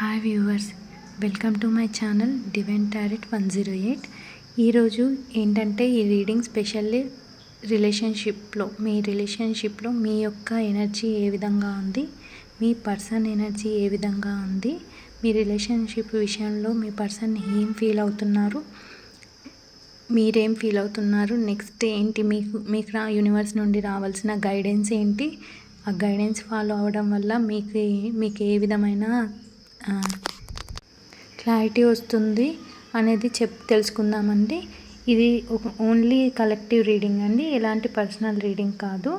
Hi viewers, welcome to my channel divine tarot 108. ఈరోజు ఏంటంటే ఈ రీడింగ్ స్పెషల్లీ రిలేషన్షిప్లో మీ యొక్క ఎనర్జీ ఏ విధంగా ఉంది, మీ పర్సన్ ఎనర్జీ ఏ విధంగా ఉంది, మీ రిలేషన్షిప్ విషయంలో మీ పర్సన్ ఏం ఫీల్ అవుతున్నారు, మీరేం ఫీల్ అవుతున్నారు, నెక్స్ట్ ఏంటి మీకు యూనివర్స్ నుండి రావాల్సిన గైడెన్స్ ఏంటి, ఆ గైడెన్స్ ఫాలో అవ్వడం వల్ల మీకు ఏ విధమైన క్లారిటీ వస్తుంది అనేది తెలుసుకుందామండి. ఇది ఓన్లీ కలెక్టివ్ రీడింగ్ అండి, ఎలాంటి పర్సనల్ రీడింగ్ కాదు.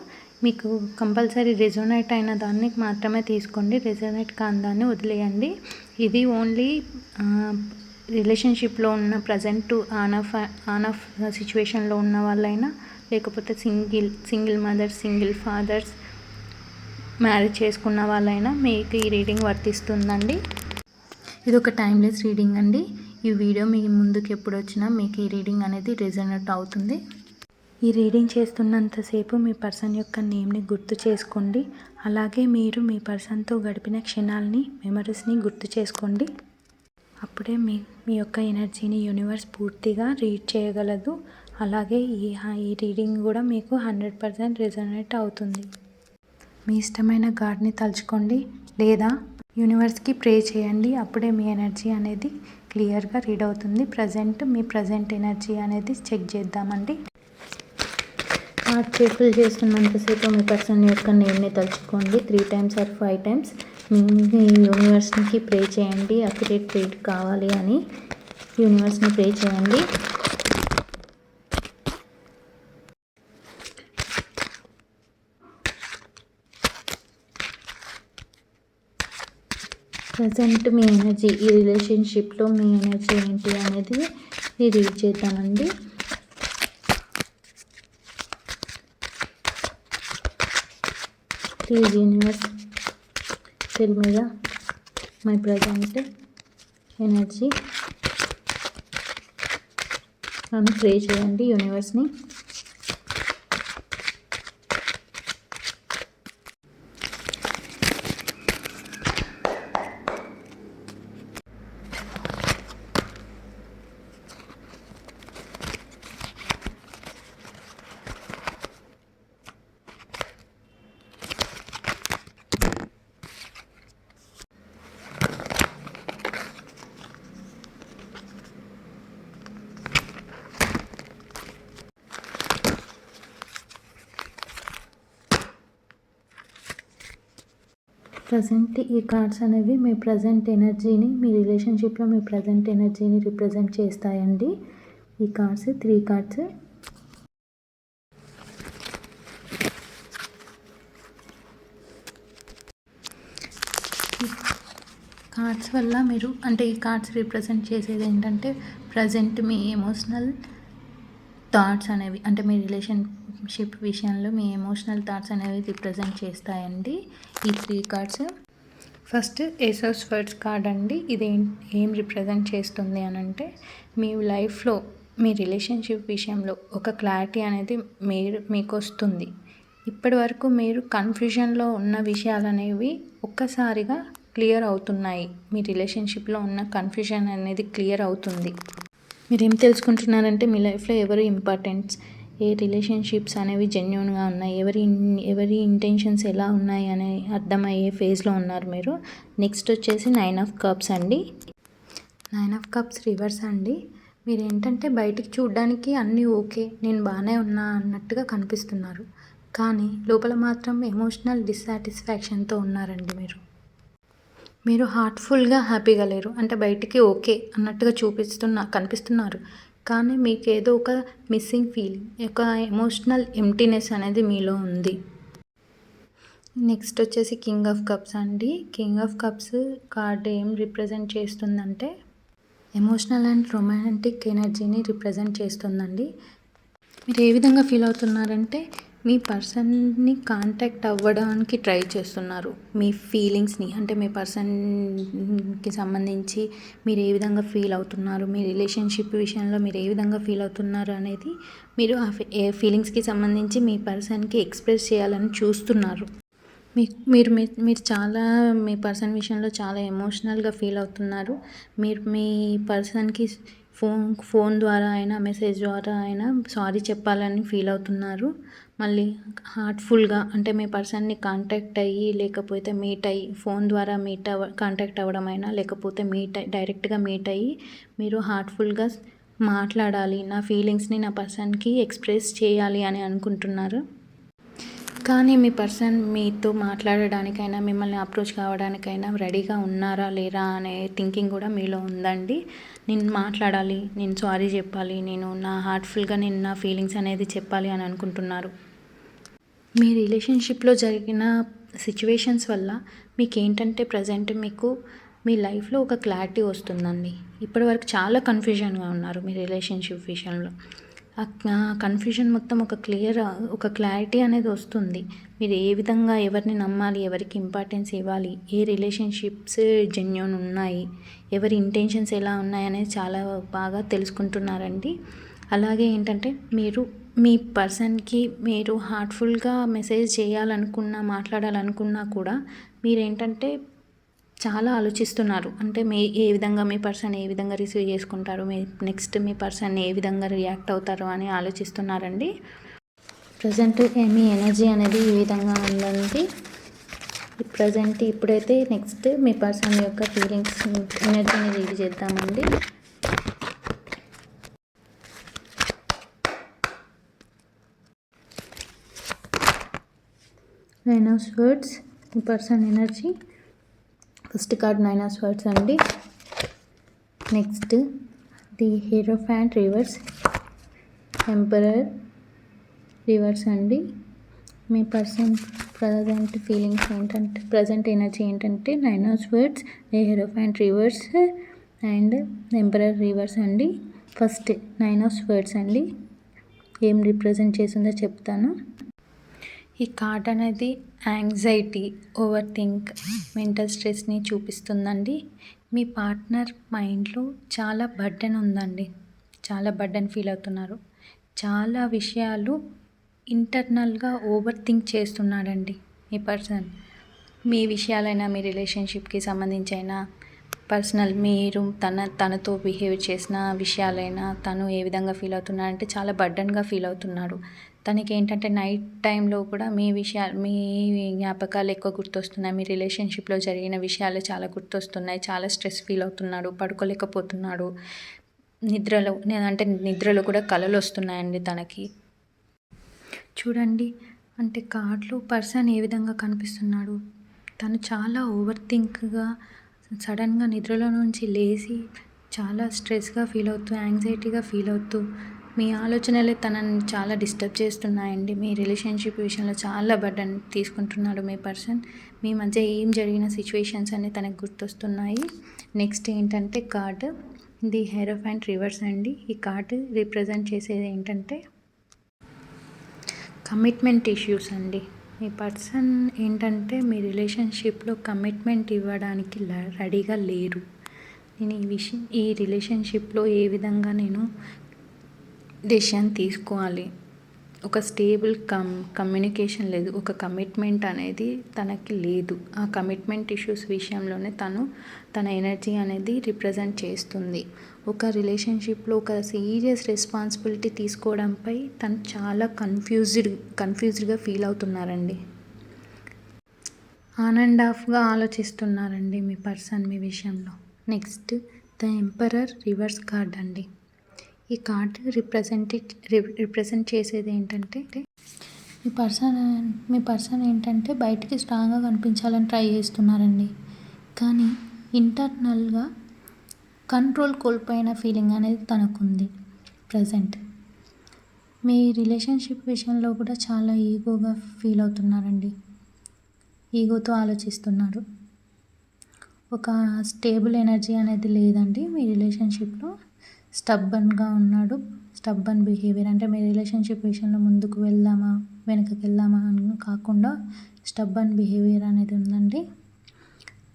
మీకు కంపల్సరీ రెజోనేట్ అయిన దాన్ని మాత్రమే తీసుకోండి, రెజోనేట్ కాని దాన్ని వదిలేయండి. ఇది ఓన్లీ రిలేషన్షిప్లో ఉన్న ప్రజెంట్ ఆన్ ఆఫ్ సిచ్యువేషన్లో ఉన్న వాళ్ళైనా, లేకపోతే single mothers, single fathers, marriage చేసుకున్న వాళ్ళైనా మీకు ఈ రీడింగ్ వర్తిస్తుందండి. ఇది ఒక టైమ్లెస్ రీడింగ్ అండి. ఈ వీడియో మీ ముందుకు ఎప్పుడు వచ్చినా మీకు ఈ రీడింగ్ అనేది రెజోనేట్ అవుతుంది. ఈ రీడింగ్ చేస్తున్నంతసేపు మీ పర్సన్ యొక్క నేమ్ని గుర్తు చేసుకోండి. అలాగే మీరు మీ పర్సన్తో గడిపిన క్షణాలని, మెమరీస్ని గుర్తు చేసుకోండి. అప్పుడే మీ యొక్క ఎనర్జీని యూనివర్స్ పూర్తిగా రీడ్ చేయగలదు. అలాగే ఈ రీడింగ్ కూడా మీకు 100% రెజోనేట్ అవుతుంది. మీ ఇష్టమైన గాడ్ని తలుచుకోండి లేదా యూనివర్స్కి ప్రే చేయండి. అప్పుడే మీ ఎనర్జీ అనేది క్లియర్గా రీడ్ అవుతుంది. మీ ప్రజెంట్ ఎనర్జీ అనేది చెక్ చేద్దామండి. హార్ట్ షేపుల్ చేస్తున్నంతసేపు మీ పర్సన్ యొక్క నేమ్ని తలుచుకోండి 3 times or 5 times. మీ యూనివర్స్కి ప్రే చేయండి, అక్యురేట్ రీడ్ కావాలి అని యూనివర్స్ని ప్రే చేయండి. ప్రజెంట్ మీ ఎనర్జీ, ఈ రిలేషన్షిప్లో మీ ఎనర్జీ ఏంటి అనేది రీడ్ చేద్దామండి. Please universe tell me my present energy అని ప్రే చేయండి యూనివర్స్ని. ప్రజెంట్ ఈ కార్డ్స్ అనేవి మీ ప్రజెంట్ ఎనర్జీని, మీ రిలేషన్షిప్లో మీ ప్రజెంట్ ఎనర్జీని రిప్రజెంట్ చేస్తాయండి. ఈ కార్డ్స్ 3 కార్డ్స్. కార్డ్స్ వల్ల ఈ కార్డ్స్ రిప్రజెంట్ చేసేది ఏంటంటే ప్రజెంట్ మీ ఎమోషనల్ థాట్స్ అనేవి, అంటే మీ రిలేషన్షిప్ విషయంలో మీ ఎమోషనల్ థాట్స్ అనేవి రిప్రజెంట్ చేస్తాయండి ఈ 3 cards. First ace of swords card అండి. ఇది ఏం రిప్రజెంట్ చేస్తుంది అని అంటే, మీ లైఫ్లో మీ రిలేషన్షిప్ విషయంలో ఒక క్లారిటీ అనేది మీకు వస్తుంది. ఇప్పటి వరకు మీరు కన్ఫ్యూజన్లో ఉన్న విషయాలు అనేవి ఒక్కసారిగా క్లియర్ అవుతున్నాయి. మీ రిలేషన్షిప్లో ఉన్న కన్ఫ్యూజన్ అనేది క్లియర్ అవుతుంది. మీరు ఏం తెలుసుకుంటున్నారంటే మీ లైఫ్లో ఎవరు ఇంపార్టెంట్స్, ఏ రిలేషన్షిప్స్ అనేవి జెన్యూన్గా ఉన్నాయి, ఎవరి ఇంటెన్షన్స్ ఎలా ఉన్నాయి అనే అర్థమయ్యే ఫేజ్లో ఉన్నారు మీరు. నెక్స్ట్ వచ్చేసి 9 of Cups అండి. 9 of Cups రివర్స్ అండి. మీరు ఏంటంటే బయటికి చూడడానికి అన్నీ ఓకే, నేను బాగానే ఉన్నా అన్నట్టుగా కనిపిస్తున్నారు, కానీ లోపల మాత్రం ఎమోషనల్ డిస్సాటిస్ఫాక్షన్తో ఉన్నారండి. మీరు హార్ట్ఫుల్గా హ్యాపీగా లేరు, అంటే బయటికి ఓకే అన్నట్టుగా కనిపిస్తున్నారు, కానీ మీకు ఏదో ఒక మిస్సింగ్ ఫీలింగ్, ఒక ఎమోషనల్ ఎంప్టీనెస్ అనేది మీలో ఉంది. నెక్స్ట్ వచ్చేసి కింగ్ ఆఫ్ కప్స్ అండి. కింగ్ ఆఫ్ కప్స్ కార్డ్ ఏం రిప్రజెంట్ చేస్తుందంటే ఎమోషనల్ అండ్ రొమాంటిక్ ఎనర్జీని రిప్రజెంట్ చేస్తుందండి. మీరు ఏ విధంగా ఫీల్ అవుతున్నారంటే మీ పర్సన్ని కాంటాక్ట్ అవ్వడానికి ట్రై చేస్తున్నారు. మీ ఫీలింగ్స్ని, అంటే మీ పర్సన్కి సంబంధించి మీరు ఏ విధంగా ఫీల్ అవుతున్నారు, మీ రిలేషన్షిప్ విషయంలో మీరు ఏ విధంగా ఫీల్ అవుతున్నారు అనేది మీరు ఏ ఫీలింగ్స్కి సంబంధించి మీ పర్సన్కి ఎక్స్ప్రెస్ చేయాలని చూస్తున్నారు. మీరు చాలా మీ పర్సన్ విషయంలో చాలా ఎమోషనల్గా ఫీల్ అవుతున్నారు. మీరు మీ పర్సన్కి ఫోన్ ద్వారా అయినా మెసేజ్ ద్వారా అయినా సారీ చెప్పాలని ఫీల్ అవుతున్నారు. మళ్ళీ హార్ట్ఫుల్గా అంటే మీ పర్సన్ని కాంటాక్ట్ అయ్యి లేకపోతే మీట్ అయ్యి ఫోన్ ద్వారా కాంటాక్ట్ అవ్వడం అయినా లేకపోతే డైరెక్ట్గా మీట్ అయ్యి మీరు హార్ట్ఫుల్గా మాట్లాడాలి, నా ఫీలింగ్స్ని నా పర్సన్కి ఎక్స్ప్రెస్ చేయాలి అని అనుకుంటున్నారు. కానీ మీ పర్సన్ మీతో మాట్లాడడానికైనా మిమ్మల్ని అప్రోచ్ కావడానికైనా రెడీగా ఉన్నారా లేరా అనే థింకింగ్ కూడా మీలో ఉందండి. నేను మాట్లాడాలి, నేను సారీ చెప్పాలి, నేను నా హార్ట్ఫుల్గా నేను నా ఫీలింగ్స్ అనేది చెప్పాలి అని అనుకుంటున్నారు. మీ రిలేషన్షిప్లో జరిగిన సిచ్యువేషన్స్ వల్ల మీకు ఏంటంటే ప్రజెంట్ మీకు మీ లైఫ్లో ఒక క్లారిటీ వస్తుందండి. ఇప్పటివరకు చాలా కన్ఫ్యూజన్గా ఉన్నారు మీ రిలేషన్షిప్ విషయంలో. ఆ కన్ఫ్యూజన్ మొత్తం ఒక క్లారిటీ అనేది వస్తుంది. మీరు ఏ విధంగా ఎవరిని నమ్మాలి, ఎవరికి ఇంపార్టెన్స్ ఇవ్వాలి, ఏ రిలేషన్షిప్స్ జెన్యూన్ ఉన్నాయి, ఎవరి ఇంటెన్షన్స్ ఎలా ఉన్నాయనేది చాలా బాగా తెలుసుకుంటున్నారండి. అలాగే ఏంటంటే మీరు మీ పర్సన్కి మీరు హార్ట్ఫుల్గా మెసేజ్ చేయాలనుకున్నా మాట్లాడాలనుకున్నా కూడా మీరేంటంటే చాలా ఆలోచిస్తున్నారు. అంటే ఏ విధంగా మీ పర్సన్ ఏ విధంగా రిసీవ్ చేసుకుంటారు, నెక్స్ట్ మీ పర్సన్ ఏ విధంగా రియాక్ట్ అవుతారు అని ఆలోచిస్తున్నారండి. ప్రజెంట్ మీ ఎనర్జీ అనేది ఈ విధంగా ఉందండి. ప్రజెంట్ ఇప్పుడైతే నెక్స్ట్ మీ పర్సన్ యొక్క ఫీలింగ్స్ ఎనర్జీని రీడ్ చేద్దామండి. నైన్ ఆఫ్ స్వర్డ్స్ మీ person energy. First card 9 of swords అండి. Next the hierophant reverse, emperor reverse అండి. మీ పర్సన్ ప్రజెంట్ ఫీలింగ్స్ ఏంటంటే ప్రజెంట్ ఎనర్జీ ఏంటంటే 9 of swords, the hierophant reverse and emperor reverse అండి. ఫస్ట్ 9 ఆఫ్ స్వర్డ్స్ అండి ఏం represent చేసిందో చెప్తాను. ఈ కార్డ్ అనేది యాంగ్జైటీ, ఓవర్ థింక్, మెంటల్ స్ట్రెస్ని చూపిస్తుందండి. మీ పార్ట్నర్ మైండ్లో చాలా బర్డెన్ ఉందండి, చాలా బర్డెన్ ఫీల్ అవుతున్నారు. చాలా విషయాలు ఇంటర్నల్గా ఓవర్ థింక్ చేస్తున్నాడండి మీ పర్సన్. మీ విషయాలైనా మీ రిలేషన్షిప్కి సంబంధించి అయినా పర్సనల్ మీరు తనతో బిహేవ్ చేసిన విషయాలైనా తను ఏ విధంగా ఫీల్ అవుతున్నాడంటే చాలా బర్డెన్గా ఫీల్ అవుతున్నాడు. తనకి ఏంటంటే నైట్ టైంలో కూడా మీ జ్ఞాపకాలు ఎక్కువ గుర్తొస్తున్నాయి. మీ రిలేషన్షిప్లో జరిగిన విషయాలు చాలా గుర్తొస్తున్నాయి. చాలా స్ట్రెస్ ఫీల్ అవుతున్నాడు, పడుకోలేకపోతున్నాడు. నిద్రలో కూడా కలలు వస్తున్నాయండి తనకి. చూడండి అంటే కార్డ్లో పర్సన్ ఏ విధంగా కనిపిస్తున్నాడు. తను చాలా ఓవర్ థింక్గా సడన్గా నిద్రలో నుంచి లేచి చాలా స్ట్రెస్గా ఫీల్ అవుతూ యాంగ్జైటీగా ఫీల్ అవుతూ మీ ఆలోచనలే తనని చాలా డిస్టర్బ్ చేస్తున్నాయండి. మీ రిలేషన్షిప్ విషయంలో చాలా బర్డెన్ తీసుకుంటున్నాడు మీ పర్సన్. మీ మధ్య ఏం జరిగిన సిచ్యువేషన్స్ అన్నీ తనకు గుర్తొస్తున్నాయి. నెక్స్ట్ ఏంటంటే కార్డ్ ది హీరోఫాంట్ రివర్స్ అండి. ఈ కార్డు రిప్రజెంట్ చేసేది ఏంటంటే కమిట్మెంట్ ఇష్యూస్ అండి. మీ పర్సన్ ఏంటంటే మీ రిలేషన్షిప్లో కమిట్మెంట్ ఇవ్వడానికి రెడీగా లేరు. నేను ఈ రిలేషన్షిప్లో ఏ విధంగా నేను డెసిషన్ తీసుకోవాలి, ఒక స్టేబుల్ కమ్యూనికేషన్ లేదు, ఒక కమిట్మెంట్ అనేది తనకి లేదు. ఆ కమిట్మెంట్ ఇష్యూస్ విషయంలోనే తన ఎనర్జీ అనేది రిప్రజెంట్ చేస్తుంది. ఒక రిలేషన్షిప్లో ఒక సీరియస్ రెస్పాన్సిబిలిటీ తీసుకోవడంపై తను చాలా కన్ఫ్యూజ్డ్గా ఫీల్ అవుతున్నారండి. ఆన్ అండ్ ఆఫ్గా ఆలోచిస్తున్నారండి మీ పర్సన్ మీ విషయంలో. Next the emperor reverse card అండి. ఈ కార్డు రిప్రజెంట్ చేసేది ఏంటంటే మీ పర్సన్ ఏంటంటే బయటికి స్ట్రాంగ్గా కనిపించాలని ట్రై చేస్తున్నారండి. కానీ ఇంటర్నల్గా కంట్రోల్ కోల్పోయిన ఫీలింగ్ అనేది తనకుంది ప్రజెంట్. మీ రిలేషన్షిప్ విషయంలో కూడా చాలా ఈగోగా ఫీల్ అవుతున్నారండి. ఈగోతో ఆలోచిస్తున్నారు. ఒక స్టేబుల్ ఎనర్జీ అనేది లేదండి మీ రిలేషన్షిప్లో. స్టబ్బన్గా ఉన్నాడు. స్టబ్బన్ బిహేవియర్ అంటే మీ రిలేషన్షిప్ విషయంలో ముందుకు వెళ్దామా వెనకకి వెళ్దామా అని కాకుండా స్టబ్బన్ బిహేవియర్ అనేది ఉందండి.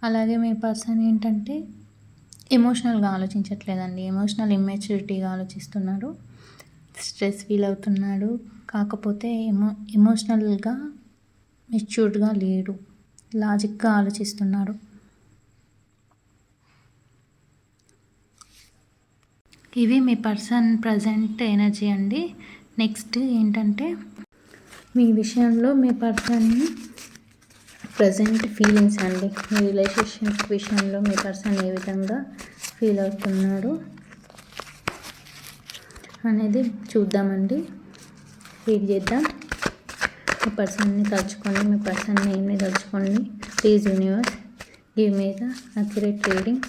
అలాగే మీ పర్సన్ ఏంటంటే ఎమోషనల్గా ఆలోచించట్లేదండి. ఎమోషనల్ ఇమ్మెచ్యూరిటీగా ఆలోచిస్తున్నాడు. స్ట్రెస్ ఫీల్ అవుతున్నాడు. కాకపోతే ఎమోషనల్గా మెచ్యూర్డ్గా లేడు. లాజిక్గా ఆలోచిస్తున్నారు. ఇవి మీ పర్సన్ ప్రజెంట్ ఎనర్జీ అండి. నెక్స్ట్ ఏంటంటే మీ విషయంలో మీ పర్సన్ ప్రజెంట్ ఫీలింగ్స్ అండి. మీ రిలేషన్షిప్ విషయంలో మీ పర్సన్ ఏ విధంగా ఫీల్ అవుతున్నాడు అనేది చూద్దామండి. రీడ్ చేద్దాం. మీ పర్సన్ని తలుచుకోండి, మీ పర్సన్ నేమ్ని తలుచుకోండి. Please universe give me the accurate reading.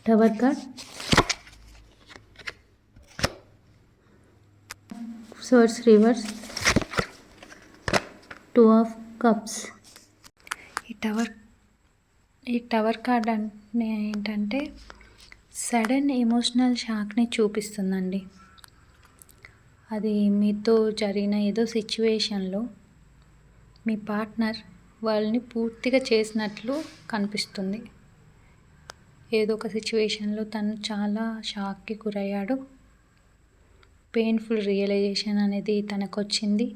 Tower card, swords reverse, 2 of cups. ఈ టవర్ కార్డ్ అంటే ఏంటంటే సడన్ ఎమోషనల్ షాక్ని చూపిస్తుందండి. అది మీతో జరిగిన ఏదో సిచ్యువేషన్లో మీ పార్ట్నర్ వాళ్ళని పూర్తిగా చేసినట్లు కనిపిస్తుంది. ఏదో ఒక సిచ్యువేషన్లో తను చాలా షాక్కి గురయ్యాడు. పెయిన్ఫుల్ రియలైజేషన్ అనేది తనకు వచ్చింది.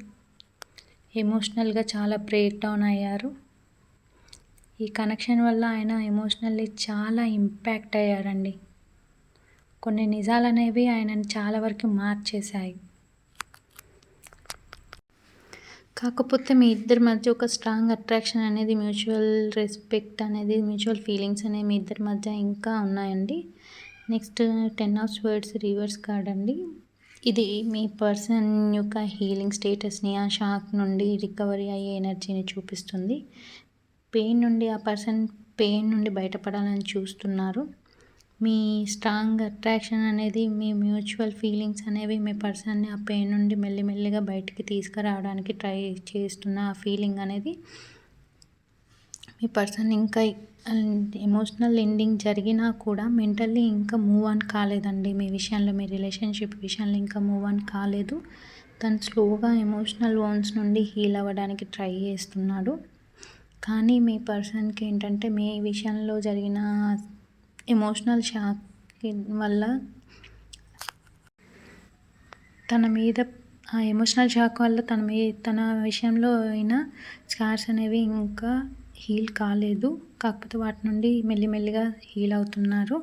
ఎమోషనల్గా చాలా బ్రేక్ డౌన్ అయ్యారు. ఈ కనెక్షన్ వల్ల ఆయన ఎమోషనల్లీ చాలా ఇంపాక్ట్ అయ్యారండి. కొన్ని నిజాలు అనేవి ఆయనని చాలా వరకు మార్చేశాయి. కాకపోతే మీ ఇద్దరి మధ్య ఒక స్ట్రాంగ్ అట్రాక్షన్ అనేది, మ్యూచువల్ రెస్పెక్ట్ అనేది, మ్యూచువల్ ఫీలింగ్స్ అనేవి మీ ఇద్దరి మధ్య ఇంకా ఉన్నాయండి. Next 10 of swords reverse card అండి. ఇది మీ పర్సన్ యొక్క హీలింగ్ స్టేటస్ని, ఆ షాక్ నుండి రికవరీ అయ్యే ఎనర్జీని చూపిస్తుంది. ఆ పర్సన్ పెయిన్ నుండి బయటపడాలని చూస్తున్నారు. మీ స్ట్రాంగ్ అట్రాక్షన్ అనేది, మీ మ్యూచువల్ ఫీలింగ్స్ అనేవి మీ పర్సన్ని ఆ పెయిన్ నుండి మెల్లిమెల్లిగా బయటికి తీసుకురావడానికి ట్రై చేస్తున్న ఆ ఫీలింగ్ అనేది మీ పర్సన్ ఇంకా ఎమోషనల్ ఎండింగ్ జరిగినా కూడా మెంటల్లీ ఇంకా మూవ్ ఆన్ కాలేదండి. మీ విషయంలో, మీ రిలేషన్షిప్ విషయంలో ఇంకా మూవ్ ఆన్ కాలేదు. తను స్లోగా ఎమోషనల్ వోన్స్ నుండి హీల్ అవ్వడానికి ట్రై చేస్తున్నాడు. కానీ మీ పర్సన్కి ఏంటంటే మీ విషయంలో జరిగిన ఎమోషనల్ షాక్ వల్ల ఆ ఎమోషనల్ షాక్ వల్ల తన విషయంలో అయిన స్కార్స్ అనేవి ఇంకా హీల్ కాలేదు. కాకపోతే వాటి నుండి మెల్లిమెల్లిగా హీల్ అవుతున్నారు.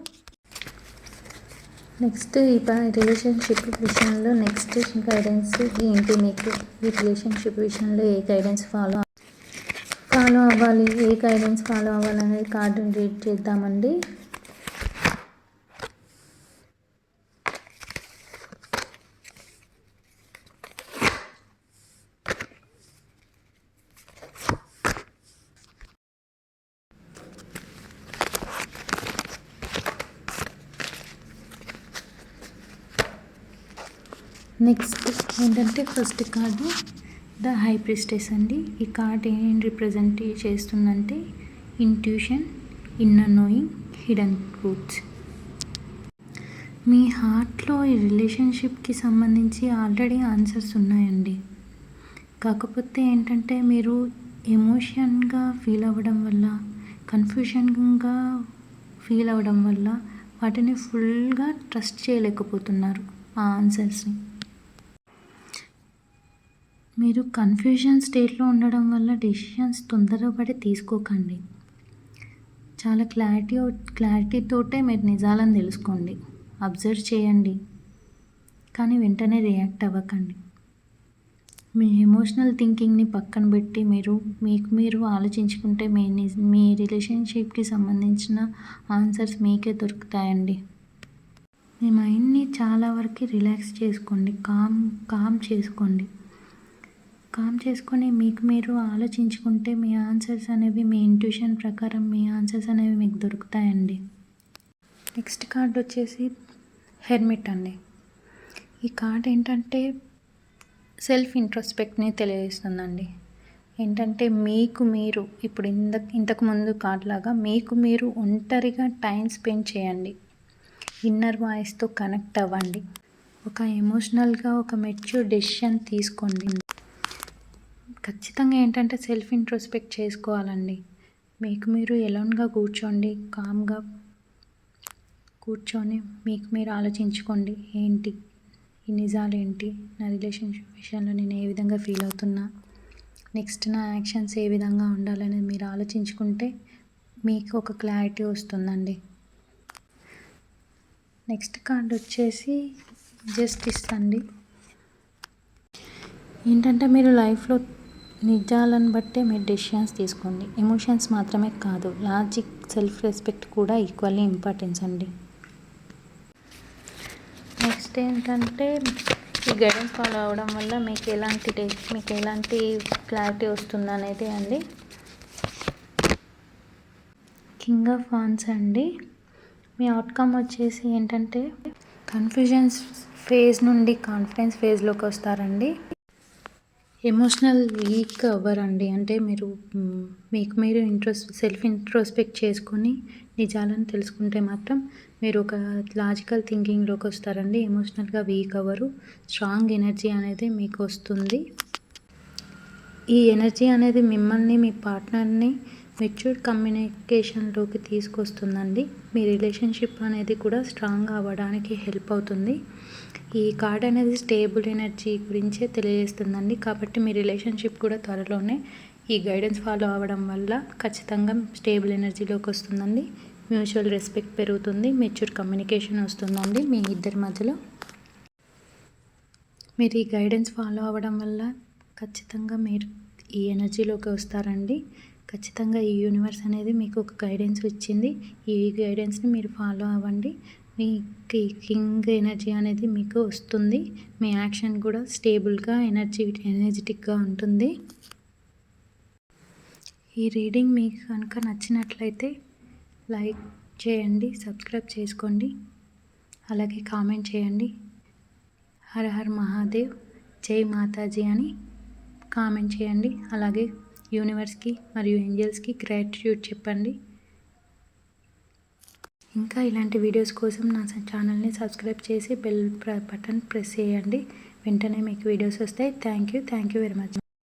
నెక్స్ట్ ఈ రిలేషన్షిప్ విషయంలో నెక్స్ట్ గైడెన్స్ ఏంటి? మీకు ఈ రిలేషన్షిప్ విషయంలో ఏ గైడెన్స్ ఫాలో అవ్వాలి, ఏ గైడెన్స్ ఫాలో అవ్వాలనేది కార్డుని రీడ్ చేద్దామండి. నెక్స్ట్ ఏంటంటే first card the high priestess అండి. ఈ కార్డ్ ఏం రిప్రజెంట్ చేస్తుందంటే intuition, inner knowing, hidden truths. మీ హార్ట్లో ఈ రిలేషన్షిప్కి సంబంధించి ఆల్రెడీ ఆన్సర్స్ ఉన్నాయండి. కాకపోతే ఏంటంటే మీరు ఎమోషన్గా ఫీల్ అవ్వడం వల్ల, కన్ఫ్యూషన్గా ఫీల్ అవ్వడం వల్ల వాటిని ఫుల్గా ట్రస్ట్ చేయలేకపోతున్నారు ఆ ఆన్సర్స్ని. మీరు కన్ఫ్యూజన్ స్టేట్లో ఉండడం వల్ల డెసిషన్స్ తొందరపడి తీసుకోకండి. చాలా క్లారిటీతోటే మీరు నిజాలను తెలుసుకోండి. అబ్జర్వ్ చేయండి, కానీ వెంటనే రియాక్ట్ అవ్వకండి. మీ ఎమోషనల్ థింకింగ్ని పక్కన పెట్టి మీరు ఆలోచించుకుంటే మీ రిలేషన్షిప్కి సంబంధించిన ఆన్సర్స్ మీకే దొరుకుతాయండి. మీ మైండ్ని చాలా వరకు రిలాక్స్ చేసుకోండి, కామ్ చేసుకొని మీరు ఆలోచించుకుంటే మీ ఆన్సర్స్ అనేవి, మీ ఇంట్యూషన్ ప్రకారం మీ ఆన్సర్స్ అనేవి మీకు దొరుకుతాయండి. నెక్స్ట్ కార్డ్ వచ్చేసి హెర్మిట్ అండి. ఈ కార్డ్ ఏంటంటే సెల్ఫ్ ఇంట్రోస్పెక్ట్ని తెలియజేస్తుందండి. ఏంటంటే మీరు ఇప్పుడు ఇంతకుముందు కార్డ్ లాగా మీరు ఒంటరిగా టైం స్పెండ్ చేయండి. ఇన్నర్ వాయిస్తో కనెక్ట్ అవ్వండి. ఒక ఎమోషనల్గా ఒక మెచ్యూర్ డెసిషన్ తీసుకోండి. ఖచ్చితంగా ఏంటంటే సెల్ఫ్ ఇంట్రోస్పెక్ట్ చేసుకోవాలండి. మీరు ఎలోన్గా కూర్చోండి, కామ్గా కూర్చొని మీరు ఆలోచించుకోండి. ఈ నిజాలేంటి, నా రిలేషన్షిప్ విషయంలో నేను ఏ విధంగా ఫీల్ అవుతున్నా, నెక్స్ట్ నా యాక్షన్స్ ఏ విధంగా ఉండాలనేది మీరు ఆలోచించుకుంటే మీకు ఒక క్లారిటీ వస్తుందండి. నెక్స్ట్ కార్డ్ వచ్చేసి జస్టిస్ అండి. ఏంటంటే మీరు లైఫ్లో నిజాలను బట్టే మీరు డెసిషన్స్ తీసుకోండి. ఎమోషన్స్ మాత్రమే కాదు, లాజిక్, సెల్ఫ్ రెస్పెక్ట్ కూడా ఈక్వల్లీ ఇంపార్టెన్స్ అండి. నెక్స్ట్ ఏంటంటే ఈ గైడెన్స్ ఫాలో అవ్వడం వల్ల మీకు ఎలాంటి క్లారిటీ వస్తుంది అనేది అండి. కింగ్ ఆఫ్ వాండ్స్ అండి. మీ అవుట్కమ్ వచ్చేసి ఏంటంటే కన్ఫ్యూజన్స్ ఫేజ్ నుండి కాన్ఫిడెన్స్ ఫేజ్లోకి వస్తారండి. ఎమోషనల్ వీక్ అవ్వరండి. అంటే మీకు మీరు సెల్ఫ్ ఇంట్రోస్పెక్ట్ చేసుకొని నిజాలను తెలుసుకుంటే మాత్రం మీరు ఒక లాజికల్ థింకింగ్లోకి వస్తారండి. ఎమోషనల్గా వీక్ అవ్వరు. స్ట్రాంగ్ ఎనర్జీ అనేది మీకు వస్తుంది. ఈ ఎనర్జీ అనేది మిమ్మల్ని, మీ పార్ట్నర్ని మెచ్యూర్డ్ కమ్యూనికేషన్లోకి తీసుకొస్తుందండి. మీ రిలేషన్షిప్ అనేది కూడా స్ట్రాంగ్ అవ్వడానికి హెల్ప్ అవుతుంది. ఈ కార్డ్ అనేది స్టేబుల్ ఎనర్జీ గురించే తెలియజేస్తుందండి. కాబట్టి మీ రిలేషన్షిప్ కూడా త్వరలోనే ఈ గైడెన్స్ ఫాలో అవ్వడం వల్ల ఖచ్చితంగా స్టేబుల్ ఎనర్జీలోకి వస్తుందండి. మ్యూచువల్ రెస్పెక్ట్ పెరుగుతుంది, మెచ్యూర్ కమ్యూనికేషన్ వస్తుందండి మీ ఇద్దరి మధ్యలో. మీరు ఈ గైడెన్స్ ఫాలో అవ్వడం వల్ల ఖచ్చితంగా మీరు ఈ ఎనర్జీలోకి వస్తారండి. ఖచ్చితంగా ఈ యూనివర్స్ అనేది మీకు ఒక గైడెన్స్ ఇచ్చింది. ఈ గైడెన్స్ని మీరు ఫాలో అవ్వండి. మీ కింగ్ ఎనర్జీ అనేది మీకు వస్తుంది. మీ యాక్షన్ కూడా స్టేబుల్గా ఎనర్జెటిక్గా ఉంటుంది. ఈ రీడింగ్ మీకు కనుక నచ్చినట్లయితే లైక్ చేయండి, సబ్స్క్రైబ్ చేసుకోండి, అలాగే కామెంట్ చేయండి. హర హర్ మహాదేవ్, జై మాతాజీ అని కామెంట్ చేయండి. అలాగే యూనివర్స్కి మరియు ఏంజల్స్కి గ్రాటిట్యూడ్ చెప్పండి. ఇంకా ఇలాంటి వీడియోస్ కోసం నా ఛానల్ని సబ్స్క్రైబ్ చేసి బెల్ బటన్ ప్రెస్ చేయండి. వెంటనే మీకు వీడియోస్ వస్తాయి. Thank you very much.